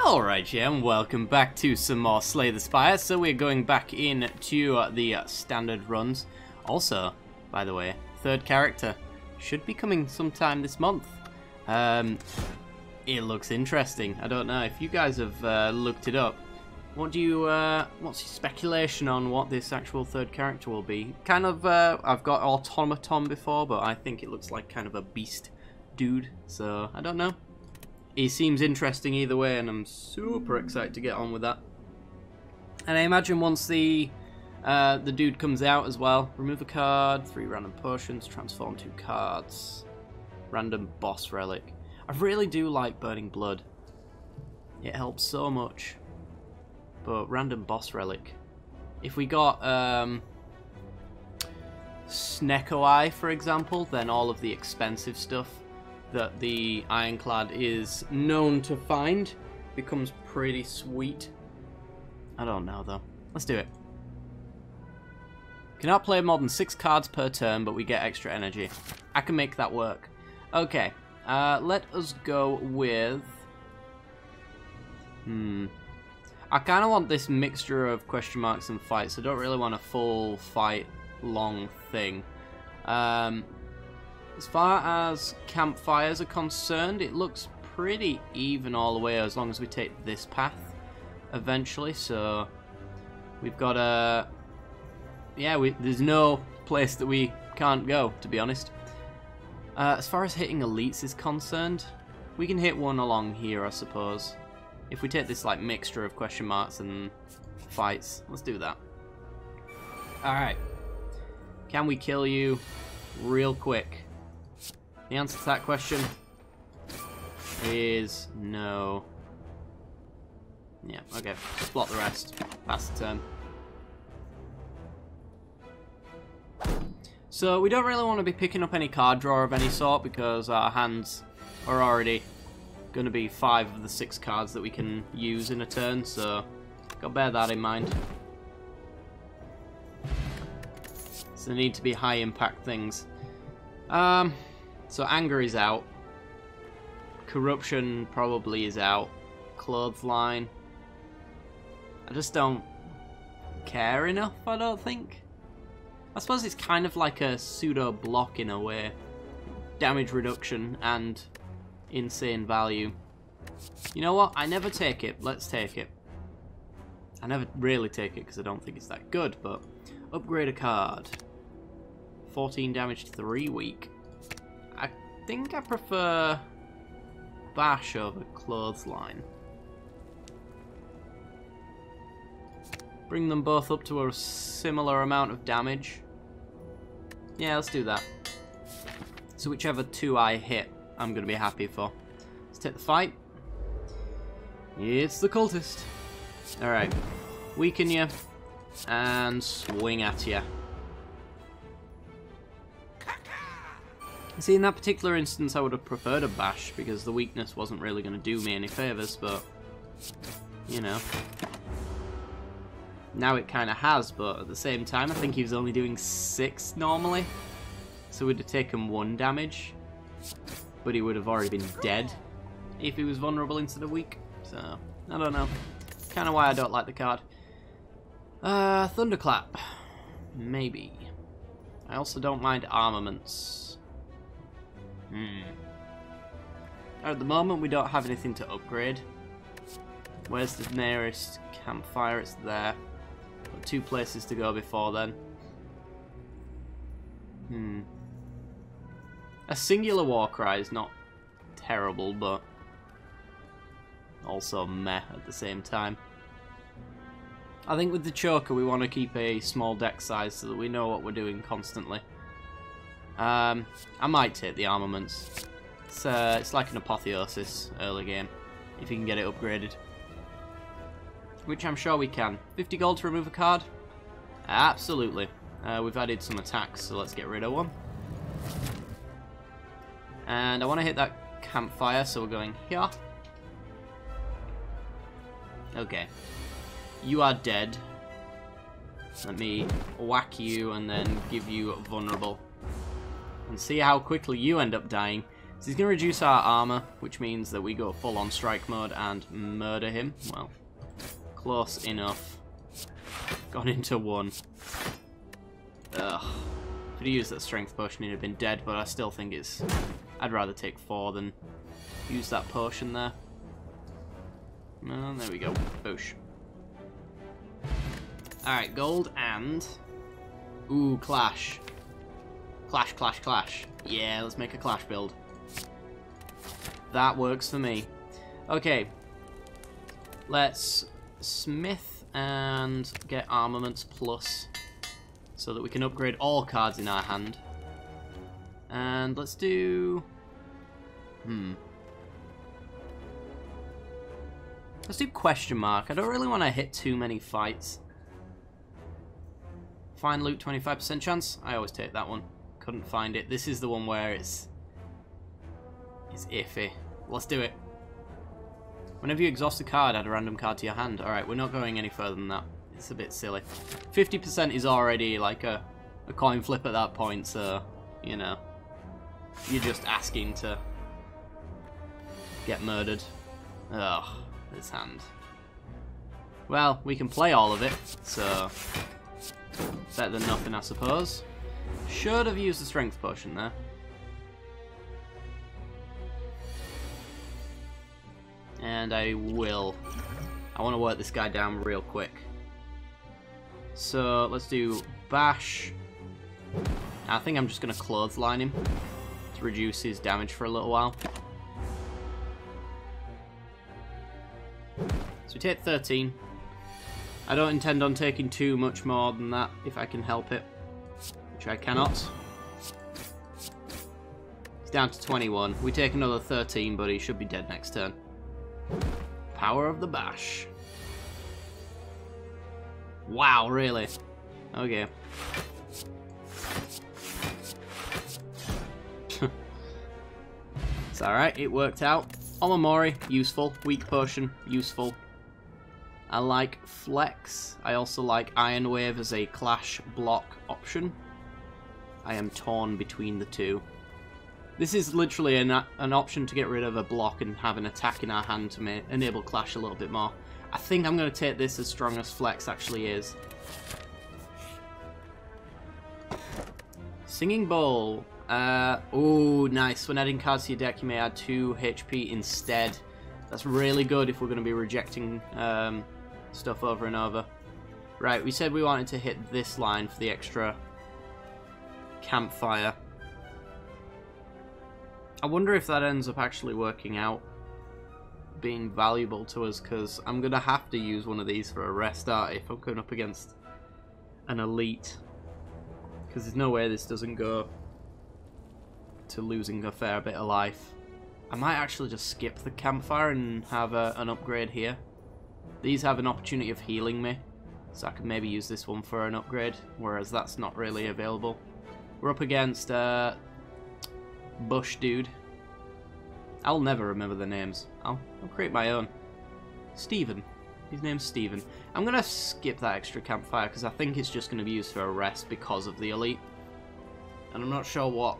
Alright, yeah, and welcome back to some more Slay the Spire. So we're going back into the standard runs. Also, by the way, third character should be coming sometime this month. It looks interesting. I don't know if you guys have looked it up. What do you, what's your speculation on what this actual third character will be? Kind of, I've got Automaton before, but I think it looks like kind of a beast dude. So, I don't know. He seems interesting either way, and I'm super excited to get on with that. And I imagine once the dude comes out as well, remove a card, 3 random potions, transform 2 cards, random boss relic. I really do like Burning Blood. It helps so much. But random boss relic. If we got Sneko Eye, for example, then all of the expensive stuff that the Ironclad is known to find becomes pretty sweet. I don't know though. Let's do it. Cannot play more than 6 cards per turn, but we get extra energy. I can make that work. Okay, let us go with... I kind of want this mixture of question marks and fights. I don't really want a full fight long thing. As far as campfires are concerned, it looks pretty even all the way as long as we take this path eventually. So we've got a... yeah, there's no place that we can't go, to be honest. As far as hitting elites is concerned, we can hit one along here, I suppose. If we take this like mixture of question marks and fights, let's do that. Alright. Can we kill you real quick? The answer to that question is no. Yeah, okay. Just block the rest. Pass the turn. So we don't really want to be picking up any card draw of any sort because our hands are already going to be 5 of the 6 cards that we can use in a turn, so got to bear that in mind. So they need to be high impact things. So anger is out. Corruption probably is out. Clothesline. I just don't care enough, I don't think. I suppose it's kind of like a pseudo block in a way. Damage reduction and insane value. You know what? I never take it. Let's take it. I never really take it because I don't think it's that good, but upgrade a card. 14 damage, 3 weak. I think I prefer Bash over Clothesline. Bring them both up to a similar amount of damage. Yeah, let's do that. So whichever 2 I hit, I'm going to be happy for. Let's take the fight. It's the cultist. Alright. Weaken you. And swing at you. See, in that particular instance, I would have preferred a bash because the weakness wasn't really going to do me any favours, but, you know. Now it kind of has, but at the same time, I think he was only doing 6 normally. So we'd have taken 1 damage, but he would have already been dead if he was vulnerable into the weak. So, I don't know. Kind of why I don't like the card. Thunderclap. Maybe. I also don't mind armaments. At the moment, we don't have anything to upgrade. Where's the nearest campfire? It's there. Got 2 places to go before then. A singular war cry is not terrible, but also meh at the same time. I think with the choker, we want to keep a small deck size so that we know what we're doing constantly. I might take the armaments. It's like an apotheosis early game, if you can get it upgraded. Which I'm sure we can. 50 gold to remove a card? Absolutely. We've added some attacks, so let's get rid of one. And I want to hit that campfire, so we're going here. Okay. You are dead. Let me whack you and then give you vulnerable. And see how quickly you end up dying. So he's going to reduce our armor, which means that we go full on strike mode and murder him. Well, close enough. Gone into 1. Ugh. If he'd used that strength potion, he'd have been dead, but I still think it's... I'd rather take 4 than use that potion there. And there we go. Boosh. Alright, gold and... Ooh, clash. Clash, clash, clash. Yeah, let's make a clash build. That works for me. Okay. Let's smith and get armaments plus so that we can upgrade all cards in our hand. And let's do... Let's do question mark. I don't really want to hit too many fights. Find loot, 25% chance. I always take that one. Couldn't find it. This is the one where it's iffy. Let's do it. Whenever you exhaust a card, add a random card to your hand. Alright, we're not going any further than that. It's a bit silly. 50% is already like a coin flip at that point, so, you know. You're just asking to get murdered. Ugh, this hand. Well, we can play all of it, so better than nothing, I suppose. Should have used the strength potion there. And I will. I want to work this guy down real quick. So let's do bash. I think I'm just going to clothesline him to reduce his damage for a little while. So we take 13. I don't intend on taking too much more than that if I can help it, which I cannot. He's down to 21. We take another 13, but he should be dead next turn. Power of the bash. Wow, really? Okay. It's alright, it worked out. Omamori, useful. Weak potion, useful. I like flex. I also like Iron Wave as a clash block option. I am torn between the two. This is literally an option to get rid of a block and have an attack in our hand to enable clash a little bit more. I think I'm going to take this as strong as flex actually is. Singing Bowl. Oh, nice. When adding cards to your deck, you may add 2 HP instead. That's really good if we're going to be rejecting stuff over and over. Right, we said we wanted to hit this line for the extra campfire. I wonder if that ends up actually working out, being valuable to us, because I'm going to have to use one of these for a restart if I'm going up against an elite. Because there's no way this doesn't go to losing a fair bit of life. I might actually just skip the campfire and have an upgrade here. These have an opportunity of healing me, so I could maybe use this one for an upgrade, whereas that's not really available. We're up against Bush Dude. I'll never remember the names. I'll create my own. Steven. His name's Steven. I'm going to skip that extra campfire because I think it's just going to be used for a rest because of the elite. And I'm not sure what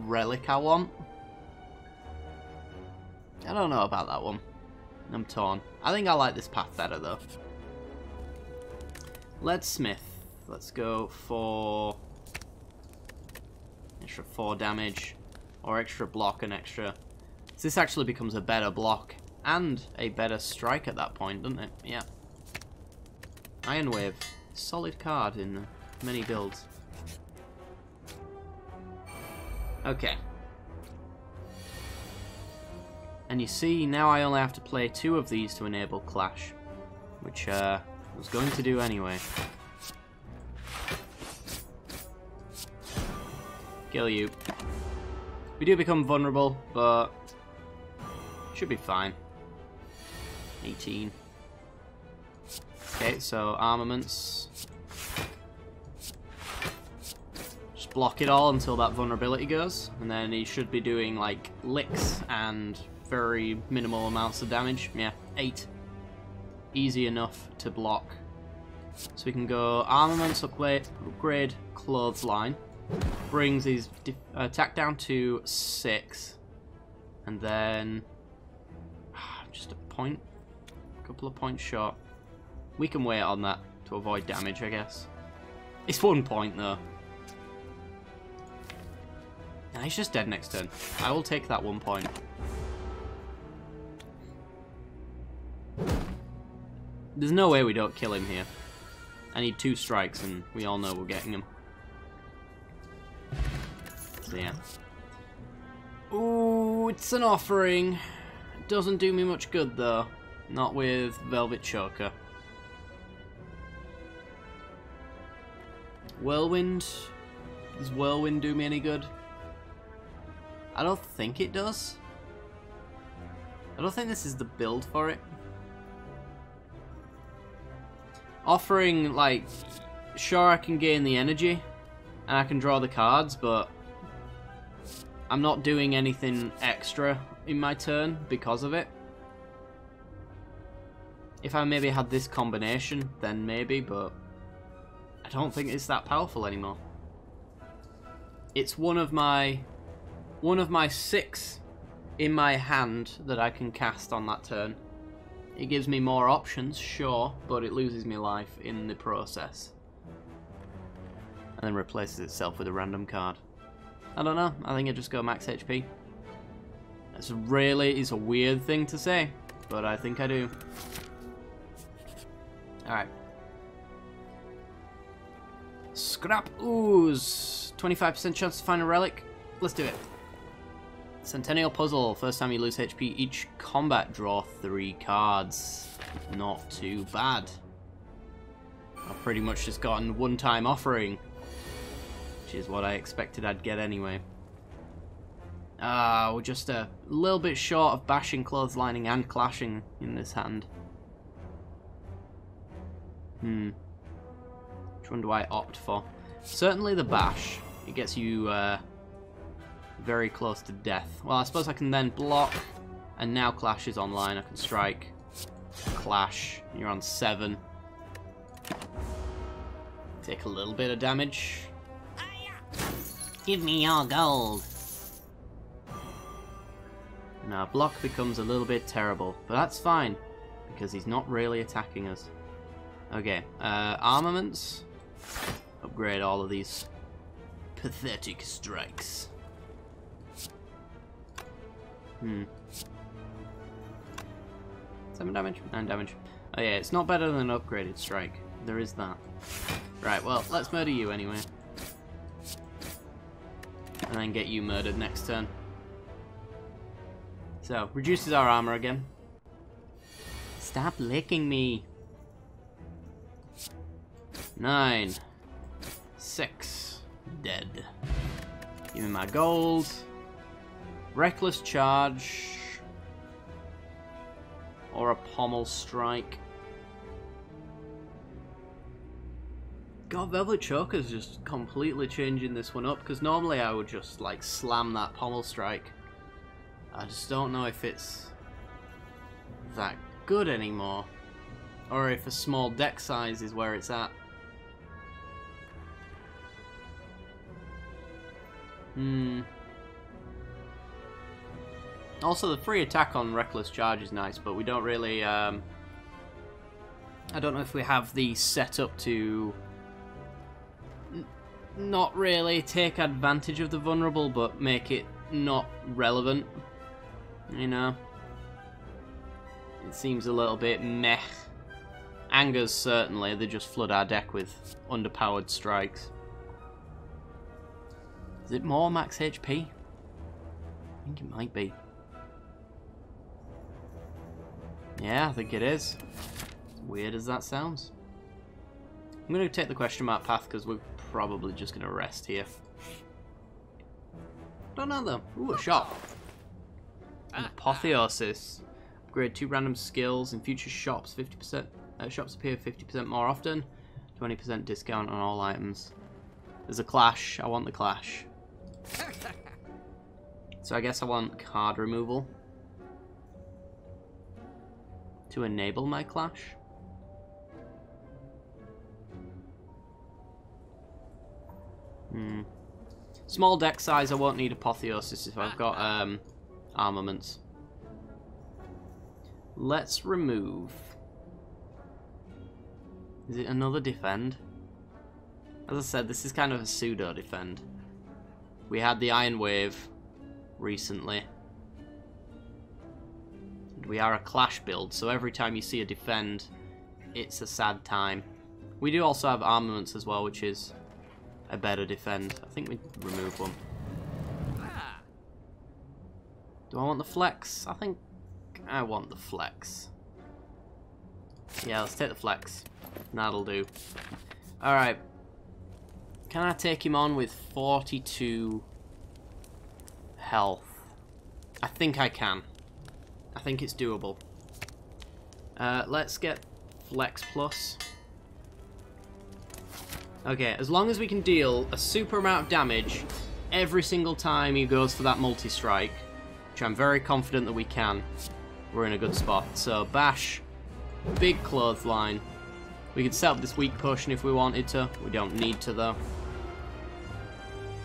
relic I want. I don't know about that one. I'm torn. I think I like this path better though. Let's smith. Let's go for extra 4 damage, or extra block and extra. So this actually becomes a better block and a better strike at that point, doesn't it? Yeah. Iron Wave, solid card in many builds. Okay. And you see, now I only have to play 2 of these to enable Clash, which I was going to do anyway. Kill you. We do become vulnerable, but should be fine. 18. Okay, so armaments. Just block it all until that vulnerability goes, and then he should be doing like licks and very minimal amounts of damage. Yeah, 8. Easy enough to block. So we can go armaments, upgrade clothesline. brings his attack down to 6. And then just a couple of points short. We can wait on that to avoid damage, I guess. It's 1 point though. Nah, he's just dead next turn. I will take that 1 point. There's no way we don't kill him here. I need 2 strikes and we all know we're getting him. So yeah. Ooh, it's an offering. It doesn't do me much good though. Not with Velvet Choker. Whirlwind? Does Whirlwind do me any good? I don't think it does. I don't think this is the build for it. Offering, like, sure I can gain the energy and I can draw the cards, but I'm not doing anything extra in my turn because of it. If I maybe had this combination, then maybe, but I don't think it's that powerful anymore. It's one of my 6 in my hand that I can cast on that turn. It gives me more options, sure, but it loses me life in the process. And then replaces itself with a random card. I don't know, I think I just go max HP. It's a weird thing to say, but I think I do. Alright. Scrap Ooze. 25% chance to find a relic. Let's do it. Centennial Puzzle. First time you lose HP each combat, draw 3 cards. Not too bad. I've pretty much just gotten one-time offering, which is what I expected I'd get anyway. We're just a little bit short of bashing, clotheslining, and clashing in this hand. Which one do I opt for? Certainly the bash. It gets you very close to death. Well, I suppose I can then block, and now clash is online. I can strike, clash, you're on 7. Take a little bit of damage. Give me your gold. Now block becomes a little bit terrible, but that's fine, because he's not really attacking us. Okay, armaments. Upgrade all of these pathetic strikes. 7 damage? 9 damage. Oh yeah, it's not better than an upgraded strike. There is that. Right, well, let's murder you anyway. And then get you murdered next turn. So, reduces our armor again. Stop licking me. 9. 6. Dead. Give me my gold. Reckless charge. Or a pommel strike. God, Velvet Choker's just completely changing this one up, because normally I would just like slam that pommel strike. I just don't know if it's that good anymore, or if a small deck size is where it's at. Also, the free attack on Reckless Charge is nice, but we don't really, I don't know if we have the setup to not really take advantage of the vulnerable, but make it not relevant, you know? It seems a little bit meh. Angers, certainly, they just flood our deck with underpowered strikes. Is it more max HP? I think it might be. Yeah, I think it is. As weird as that sounds. I'm going to take the question mark path because we're probably just going to rest here. Don't know though. Ooh, a shop. Apotheosis. Upgrade 2 random skills in future shops. 50%. Shops appear 50% more often. 20% discount on all items. There's a clash. I want the clash. So I guess I want card removal to enable my clash. Small deck size, I won't need Apotheosis if I've got armaments. Let's remove... Is it another defend? As I said, this is kind of a pseudo defend. We had the Iron Wave recently. And we are a clash build, so every time you see a defend, it's a sad time. We do also have armaments as well, which is a better defend. I think we remove one. Do I want the flex? I think I want the flex. Yeah, let's take the flex. That'll do. Alright. Can I take him on with 42 health? I think I can. I think it's doable. Let's get flex plus. Okay, as long as we can deal a super amount of damage every single time he goes for that multi-strike, which I'm very confident that we can, we're in a good spot. So, bash, big clothesline. We could set up this weak potion if we wanted to. We don't need to, though.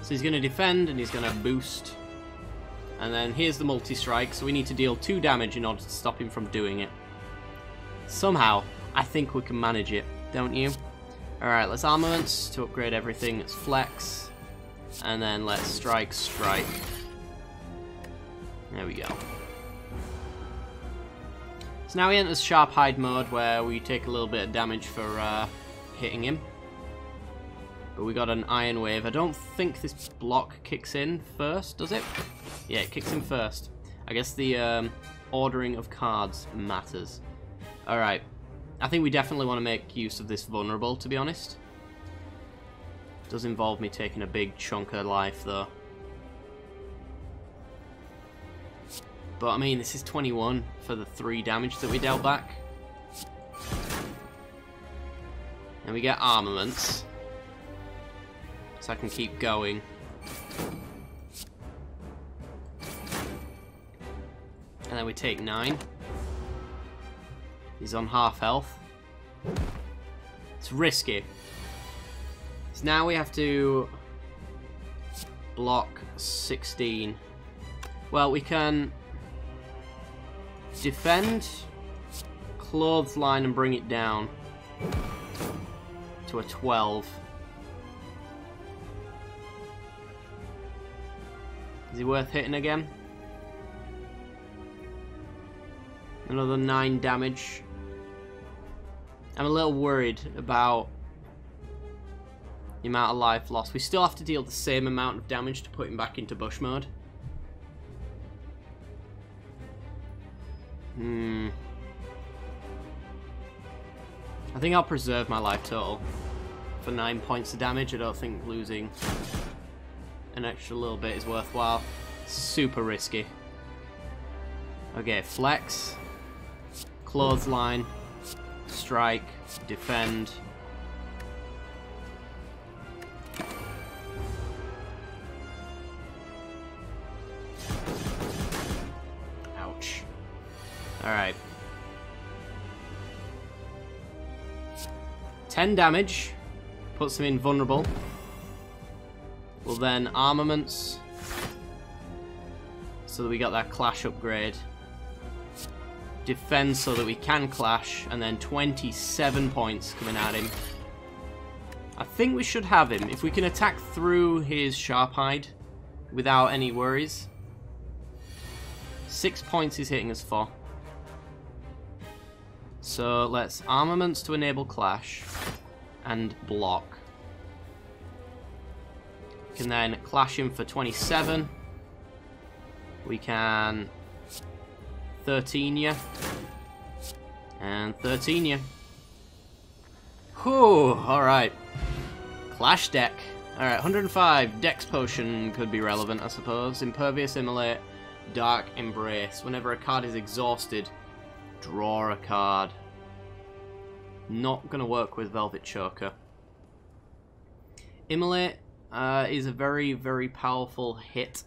So he's going to defend, and he's going to boost. And then here's the multi-strike, so we need to deal 2 damage in order to stop him from doing it. Somehow, I think we can manage it, don't you? Alright, let's armaments to upgrade everything. It's flex. And then let's strike. There we go. So now he enters sharp hide mode, where we take a little bit of damage for hitting him. But we got an Iron Wave. I don't think this block kicks in first, does it? Yeah, it kicks in first. I guess the ordering of cards matters. Alright. I think we definitely want to make use of this vulnerable, to be honest. It does involve me taking a big chunk of life, though. But, I mean, this is 21 for the 3 damage that we dealt back. And we get armaments. So I can keep going. And then we take 9. He's on half health. It's risky. So now we have to block 16. Well, we can defend, clothesline, and bring it down to a 12. Is he worth hitting again? Another 9 damage. I'm a little worried about the amount of life lost. We still have to deal the same amount of damage to put him back into bush mode. I think I'll preserve my life total for 9 points of damage. I don't think losing an extra little bit is worthwhile. Super risky. Okay, flex, clothesline, strike, defend. Ouch. Alright. 10 damage. Puts him invulnerable. We'll then armaments. So that we got that clash upgrade. Defend so that we can clash. And then 27 points coming at him. I think we should have him. If we can attack through his sharp hide without any worries. 6 points he's hitting us for. So let's armaments to enable clash and block. We can then clash him for 27. We can 13 you. And 13 you. Whew, alright. Clash deck. Alright, 105. Dex Potion could be relevant, I suppose. Impervious Immolate, Dark Embrace. Whenever a card is exhausted, draw a card. Not going to work with Velvet Choker. Immolate is a very, very powerful hit,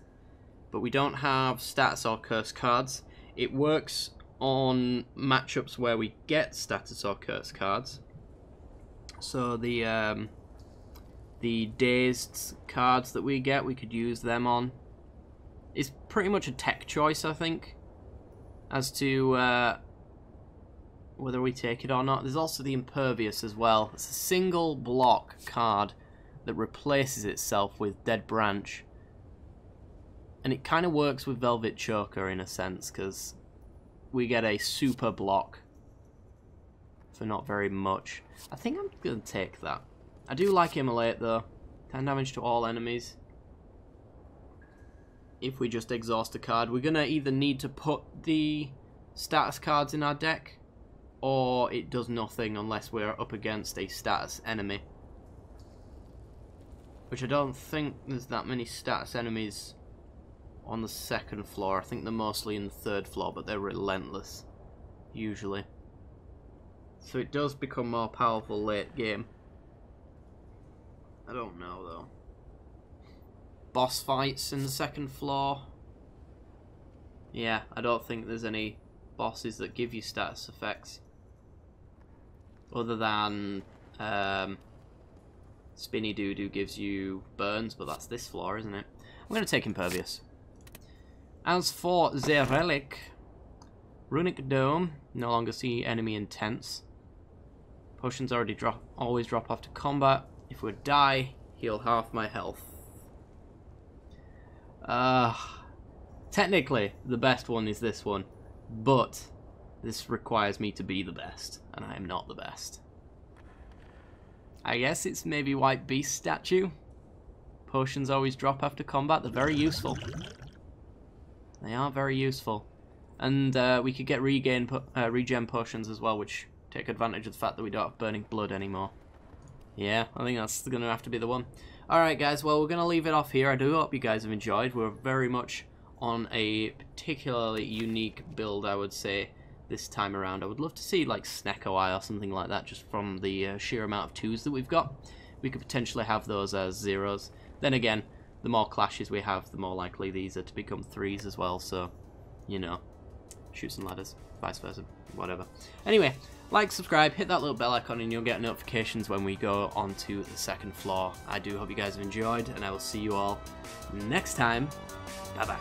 but we don't have status or curse cards. It works on matchups where we get status or curse cards. So the The dazed cards that we get, we could use them on. It's pretty much a tech choice, I think, as to whether we take it or not. There's also the impervious as well. It's a single block card that replaces itself with Dead Branch. And it kind of works with Velvet Choker in a sense, because we get a super block for not very much. I think I'm going to take that. I do like Immolate though. 10 damage to all enemies. If we just exhaust a card, we're going to either need to put the status cards in our deck, or it does nothing unless we're up against a status enemy. Which I don't think there's that many status enemies on the second floor. I think they're mostly in the third floor, but they're relentless, usually. So it does become more powerful late game. I don't know, though. Boss fights in the second floor. Yeah, I don't think there's any bosses that give you status effects. Other than Spinny Doodoo gives you burns, but that's this floor, isn't it? I'm going to take Impervious. As for the Relic, Runic Dome, no longer see enemy intense. Potions always drop after combat. If we die, heal half my health. Technically, the best one is this one, but this requires me to be the best, and I am not the best. I guess it's maybe White Beast statue. Potions always drop after combat. They're very useful. They are very useful. And we could get regen potions as well, which take advantage of the fact that we don't have Burning Blood anymore. Yeah, I think that's going to have to be the one. Alright guys, well we're going to leave it off here. I do hope you guys have enjoyed. We're very much on a particularly unique build, I would say, this time around. I would love to see like Snecko Eye or something like that, just from the sheer amount of 2s that we've got. We could potentially have those as 0s. Then again, the more clashes we have, the more likely these are to become 3s as well, so, you know, Chutes and Ladders, vice versa, whatever. Anyway, like, subscribe, hit that little bell icon and you'll get notifications when we go onto the second floor. I do hope you guys have enjoyed, and I will see you all next time. Bye-bye.